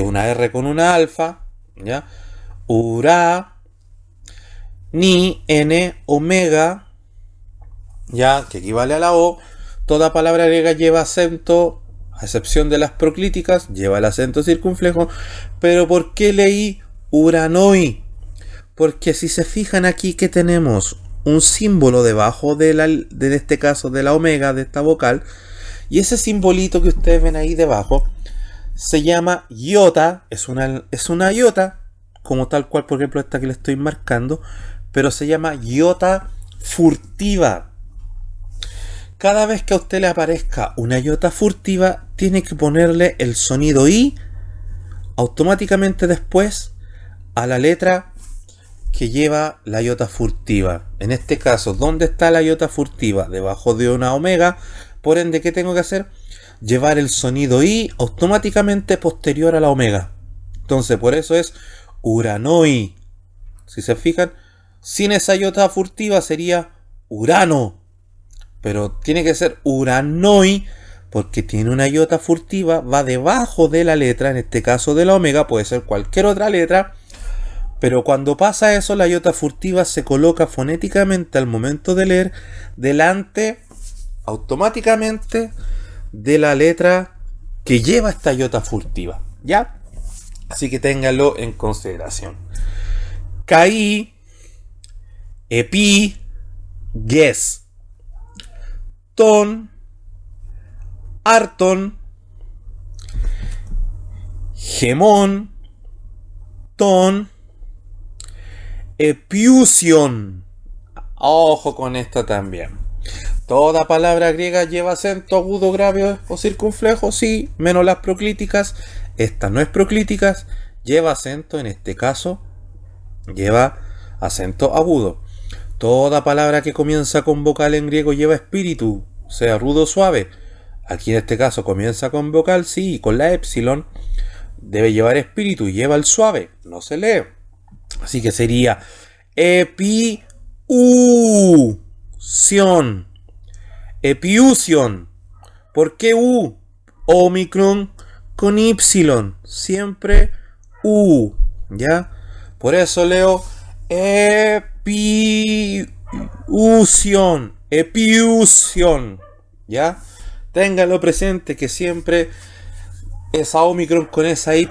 una R con una alfa, ¿ya? Ura, ni, N, omega, ¿ya? Que equivale a la O. Toda palabra griega lleva acento, a excepción de las proclíticas, lleva el acento circunflejo. Pero ¿por qué leí uranoi? Porque si se fijan aquí que tenemos un símbolo debajo de en este caso de la omega, de esta vocal, y ese simbolito que ustedes ven ahí debajo se llama iota, es una iota, como tal cual por ejemplo esta que le estoy marcando, pero se llama iota furtiva. Cada vez que a usted le aparezca una iota furtiva, tiene que ponerle el sonido I automáticamente después a la letra que lleva la iota furtiva. En este caso, ¿dónde está la iota furtiva? Debajo de una omega. Por ende, ¿qué tengo que hacer? Llevar el sonido I automáticamente posterior a la omega. Entonces, por eso es uranoi. Si se fijan, sin esa iota furtiva sería urano. Pero tiene que ser uranoi porque tiene una iota furtiva, va debajo de la letra, en este caso de la omega, puede ser cualquier otra letra. Pero cuando pasa eso, la iota furtiva se coloca fonéticamente al momento de leer delante automáticamente de la letra que lleva esta iota furtiva. ¿Ya? Así que ténganlo en consideración. Caí, epi, ges, ton, arton, gemón, ton, epiusion. Ojo con esto también. Toda palabra griega lleva acento agudo, grave o circunflejo, sí, menos las proclíticas. Esta no es proclíticas, lleva acento, en este caso, lleva acento agudo. Toda palabra que comienza con vocal en griego lleva espíritu, sea rudo o suave. Aquí en este caso comienza con vocal, sí, con la epsilon. Debe llevar espíritu, lleva el suave, no se lee. Así que sería epiusion. Epiusion. ¿Por qué U? Omicron con Y, siempre U, ¿ya? Por eso leo epiusión, ¿ya? Ténganlo presente que siempre esa Omicron con esa Y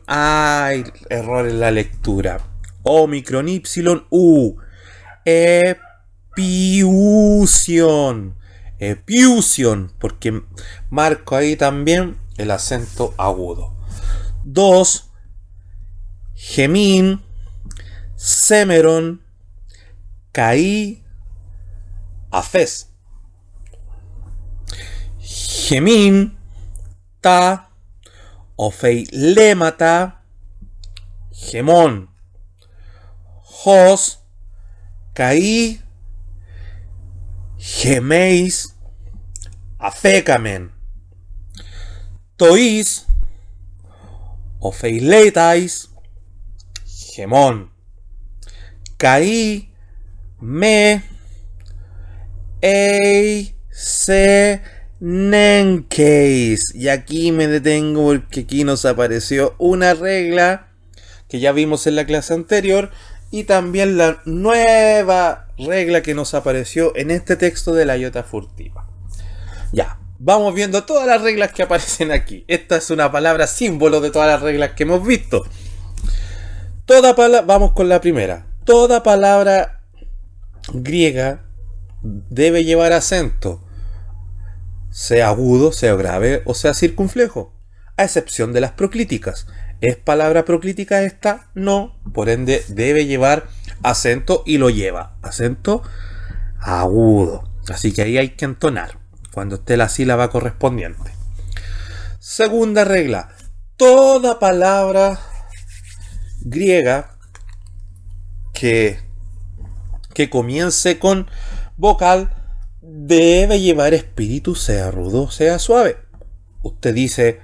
hay error en la lectura. Omicron Y, U, epiusión, porque marco ahí también el acento agudo. 2. Gemín, Semeron, Caí, Afes. Gemín, Ta, Ofei Lémata, Gemón. Jos, Caí, Geméis, Afecamen. Toís, Ofeiletais, Gemón. Caí, Me, Ei, Se, Nenkeis. Y aquí me detengo porque aquí nos apareció una regla que ya vimos en la clase anterior y también la nueva regla que nos apareció en este texto de la iota furtiva. Ya, vamos viendo todas las reglas que aparecen aquí. Esta es una palabra símbolo de todas las reglas que hemos visto. Vamos con la primera. Toda palabra griega debe llevar acento, sea agudo, sea grave o sea circunflejo, a excepción de las proclíticas. ¿Es palabra proclítica esta? No, por ende debe llevar acento y lo lleva. Acento agudo. Así que ahí hay que entonar cuando esté la sílaba correspondiente. Segunda regla. Toda palabra griega que comience con vocal debe llevar espíritu, sea rudo, sea suave. Usted dice,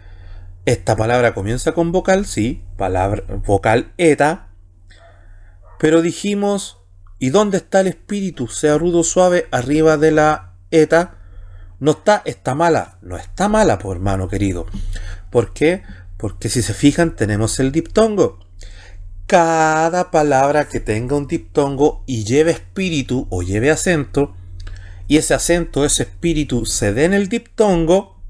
esta palabra comienza con vocal, sí, vocal eta, pero dijimos, ¿y dónde está el espíritu, sea rudo o suave, arriba de la eta? No está mala. No está mala, por hermano querido. ¿Por qué? Porque si se fijan, tenemos el diptongo. Cada palabra que tenga un diptongo y lleve espíritu o lleve acento, y ese acento, ese espíritu se dé en el diptongo,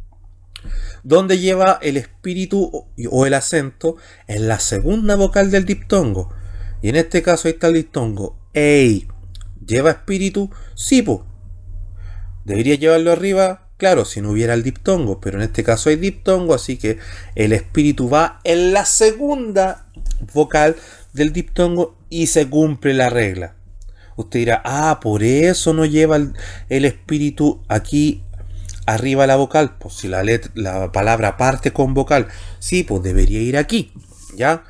donde lleva el espíritu o el acento en la segunda vocal del diptongo. Y en este caso ahí está el diptongo. Ei. ¿Lleva espíritu? Sí, pues. ¿Debería llevarlo arriba? Claro, si no hubiera el diptongo, pero en este caso hay diptongo, así que el espíritu va en la segunda vocal del diptongo y se cumple la regla. Usted dirá, por eso no lleva el espíritu aquí arriba la vocal. Pues si la palabra parte con vocal, sí, pues debería ir aquí, ¿ya?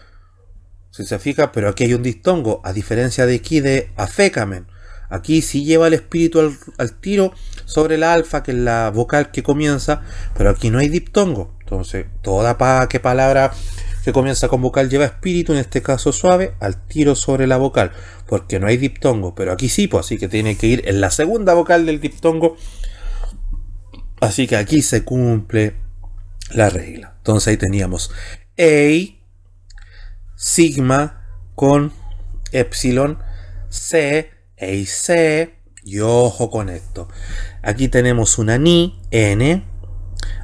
Si se fija, pero aquí hay un diptongo, a diferencia de aquí de afecamen. Aquí sí lleva el espíritu al tiro sobre la alfa, que es la vocal que comienza, pero aquí no hay diptongo. Entonces, toda palabra que comienza con vocal lleva espíritu, en este caso suave, al tiro sobre la vocal, porque no hay diptongo, pero aquí sí, pues así que tiene que ir en la segunda vocal del diptongo. Así que aquí se cumple la regla. Entonces ahí teníamos ei, sigma con epsilon, c, ei, c, y ojo con esto. Aquí tenemos una ni, n,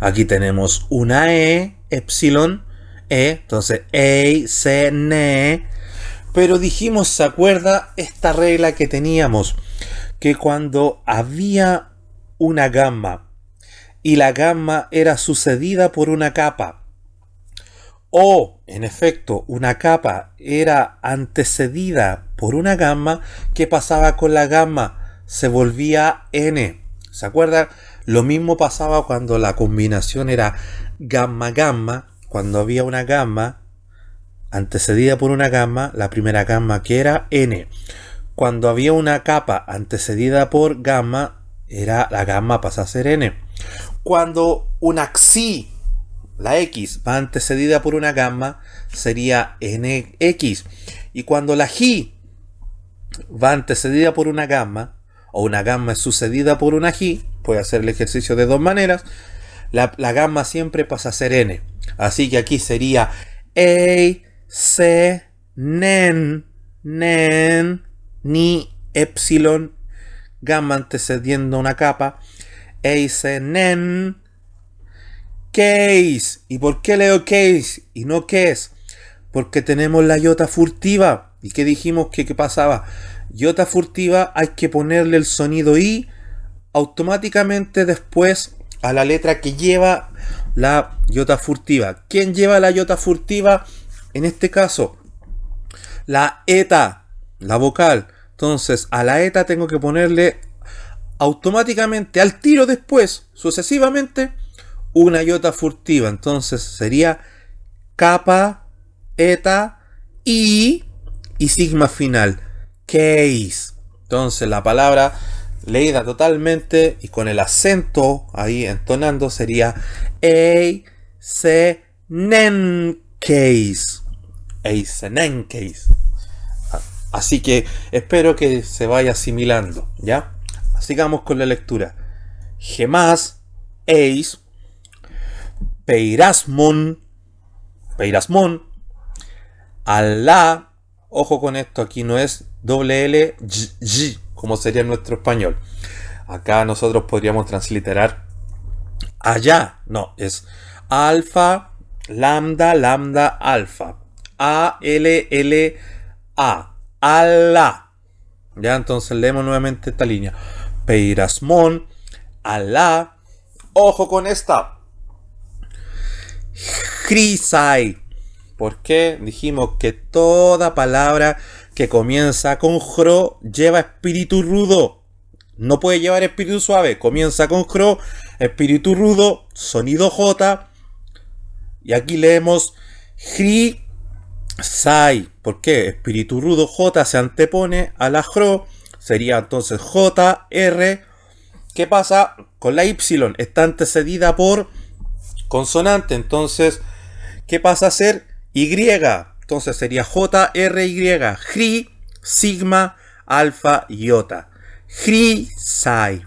aquí tenemos una e, epsilon, e, entonces ei, c, ne. Pero dijimos, ¿se acuerda esta regla que teníamos? Que cuando había una gamma y la gamma era sucedida por una capa, o en efecto una capa era antecedida por una gamma, ¿qué pasaba con la gamma? Se volvía n. ¿Se acuerdan? Lo mismo pasaba cuando la combinación era gamma-gamma. Cuando había una gamma antecedida por una gamma, la primera gamma que era n. Cuando había una capa antecedida por gamma, la gamma pasa a ser n. Cuando una xi, la x, va antecedida por una gamma, sería nx. Y cuando la ji va antecedida por una gamma, o una gamma es sucedida por una ji, puede hacer el ejercicio de dos maneras, la gamma siempre pasa a ser n. Así que aquí sería ei, se, nen, nen, ni, epsilon, gamma antecediendo una capa, ei, se, nen, case. ¿Y por qué leo case y no case? Porque tenemos la iota furtiva. ¿Y qué dijimos que pasaba? Iota furtiva hay que ponerle el sonido I automáticamente después a la letra que lleva la iota furtiva. ¿Quién lleva la iota furtiva? En este caso, la eta, la vocal. Entonces, a la eta tengo que ponerle automáticamente, al tiro después, sucesivamente, una iota furtiva. Entonces sería kappa, eta, y sigma final. Case. Entonces la palabra leída totalmente y con el acento ahí entonando sería eisenencase. Eisenencase. Así que espero que se vaya asimilando, ¿ya? Sigamos con la lectura. Gemas, eis, peirasmon, alá, ojo con esto, aquí no es doble L, y, como sería en nuestro español. Acá nosotros podríamos transliterar allá, no, es alfa, lambda, lambda, alfa, a, l, l, a, alá. Ya, entonces leemos nuevamente esta línea. Peirasmon, alá, ojo con esta. Hrisai. ¿Por qué? Dijimos que toda palabra que comienza con jro lleva espíritu rudo. No puede llevar espíritu suave. Comienza con jro, espíritu rudo, sonido J. Y aquí leemos hrisai. ¿Por qué? Espíritu rudo J se antepone a la jro. Sería entonces JR. ¿Qué pasa con la Y? Está antecedida por consonante. Entonces, ¿qué pasa a ser? Y. Entonces sería JRY. Jri, sigma, alfa, iota. Hrisai.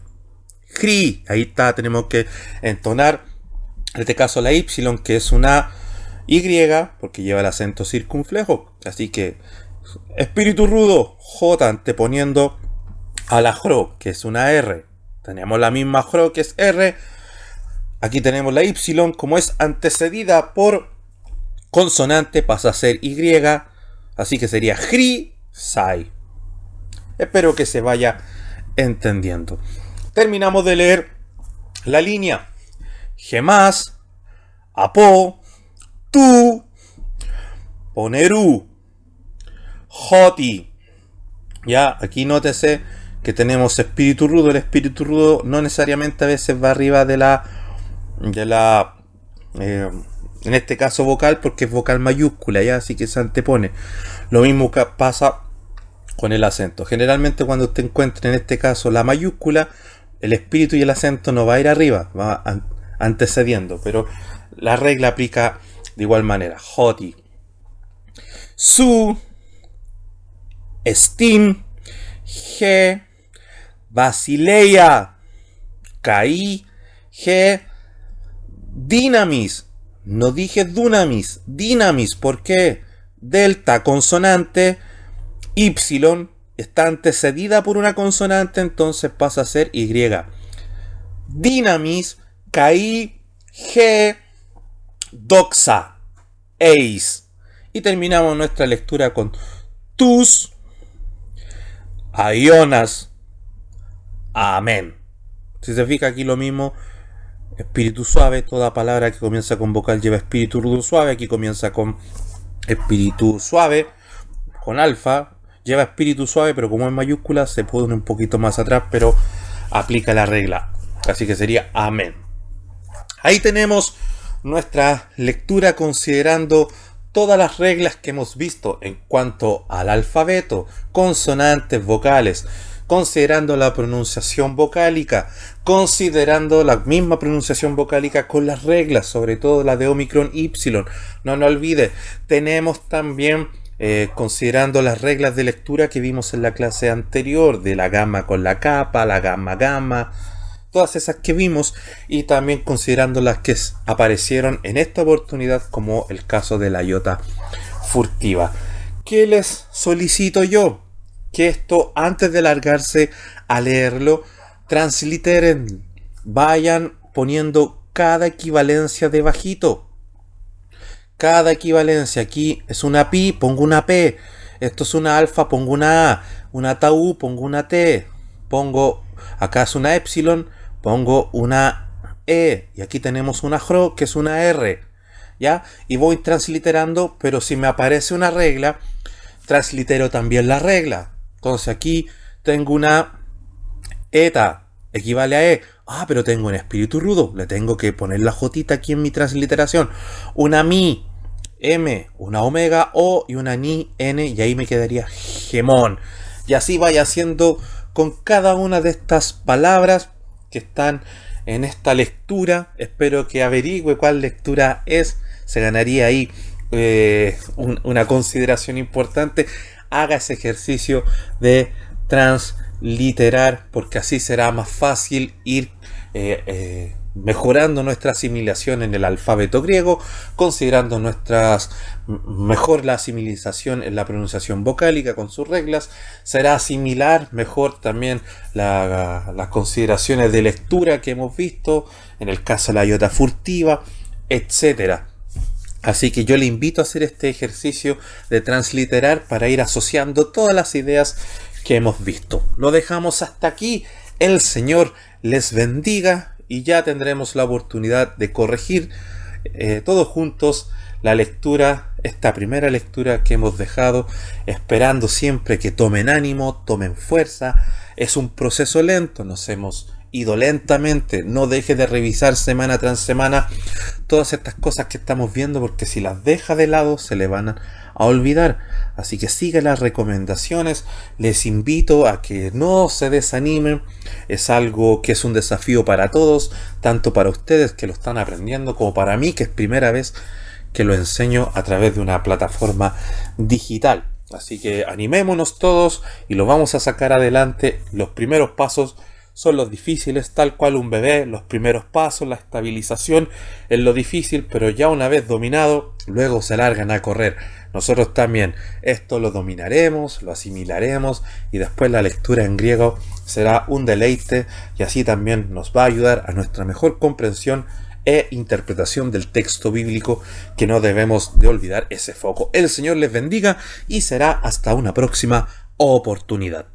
Jri. Ahí está, tenemos que entonar. En este caso la Y, que es una Y, porque lleva el acento circunflejo. Así que, espíritu rudo, J anteponiendo a la jro, que es una R. Tenemos la misma jro, que es R. Aquí tenemos la Y, como es antecedida por consonante, pasa a ser Y. Así que sería hrisai. Espero que se vaya entendiendo. Terminamos de leer la línea. Gemas, apo, tu, poneru, joti. Ya, aquí nótese que tenemos espíritu rudo. El espíritu rudo no necesariamente a veces va arriba de la en este caso vocal, porque es vocal mayúscula, ya, así que se antepone. Lo mismo que pasa con el acento. Generalmente cuando usted encuentre en este caso la mayúscula, el espíritu y el acento no va a ir arriba, va antecediendo, pero la regla aplica de igual manera. Joti, su, estim, ge, basileia, caí, ge, dinamis. No dije dunamis, dinamis. ¿Por qué? Delta, consonante, Y está antecedida por una consonante, entonces pasa a ser Y. Dinamis, caí, G, doxa, eis. Y terminamos nuestra lectura con tus, aionas, amén. Si se fija aquí lo mismo. Espíritu suave, toda palabra que comienza con vocal lleva espíritu rudo suave. Aquí comienza con espíritu suave, con alfa, lleva espíritu suave, pero como es mayúscula se pone un poquito más atrás, pero aplica la regla. Así que sería amén. Ahí tenemos nuestra lectura considerando todas las reglas que hemos visto en cuanto al alfabeto, consonantes, vocales, considerando la pronunciación vocálica, considerando la misma pronunciación vocálica con las reglas, sobre todo la de Omicron Y. No nos olvide, tenemos también considerando las reglas de lectura que vimos en la clase anterior, de la gamma con la capa, la gamma gamma, todas esas que vimos y también considerando las que aparecieron en esta oportunidad, como el caso de la iota furtiva. ¿Qué les solicito yo? Que esto, antes de largarse a leerlo, transliteren, vayan poniendo cada equivalencia debajito. Cada equivalencia, aquí es una pi, pongo una p, esto es una alfa, pongo una a, una tau, pongo una t, pongo, acá es una epsilon, pongo una e, y aquí tenemos una rho, que es una r, ¿ya? Y voy transliterando, pero si me aparece una regla, translitero también la regla. Entonces aquí tengo una eta, equivale a e. Ah, pero tengo un espíritu rudo, le tengo que poner la jotita aquí en mi transliteración. Una mi, m, una omega, o y una ni, n, y ahí me quedaría gemón. Y así vaya haciendo con cada una de estas palabras que están en esta lectura. Espero que averigüe cuál lectura es. Se ganaría ahí una consideración importante. Haga ese ejercicio de transliterar, porque así será más fácil ir mejorando nuestra asimilación en el alfabeto griego, considerando mejor la asimilación en la pronunciación vocálica con sus reglas. Será asimilar mejor también las consideraciones de lectura que hemos visto, en el caso de la iota furtiva, etcétera. Así que yo le invito a hacer este ejercicio de transliterar para ir asociando todas las ideas que hemos visto. Lo dejamos hasta aquí. El Señor les bendiga y ya tendremos la oportunidad de corregir todos juntos la lectura, esta primera lectura que hemos dejado, esperando siempre que tomen ánimo, tomen fuerza. Es un proceso lento, nos hemos ido lentamente. No deje de revisar semana tras semana todas estas cosas que estamos viendo, porque si las deja de lado se le van a olvidar. Así que sigue las recomendaciones. Les invito a que no se desanimen. Es algo que es un desafío para todos, tanto para ustedes que lo están aprendiendo como para mí, que es primera vez que lo enseño a través de una plataforma digital. Así que animémonos todos y lo vamos a sacar adelante. Los primeros pasos son los difíciles, tal cual un bebé. Los primeros pasos, la estabilización es lo difícil, pero ya una vez dominado, luego se largan a correr. Nosotros también esto lo dominaremos, lo asimilaremos, y después la lectura en griego será un deleite, y así también nos va a ayudar a nuestra mejor comprensión e interpretación del texto bíblico, que no debemos de olvidar ese foco. El Señor les bendiga y será hasta una próxima oportunidad.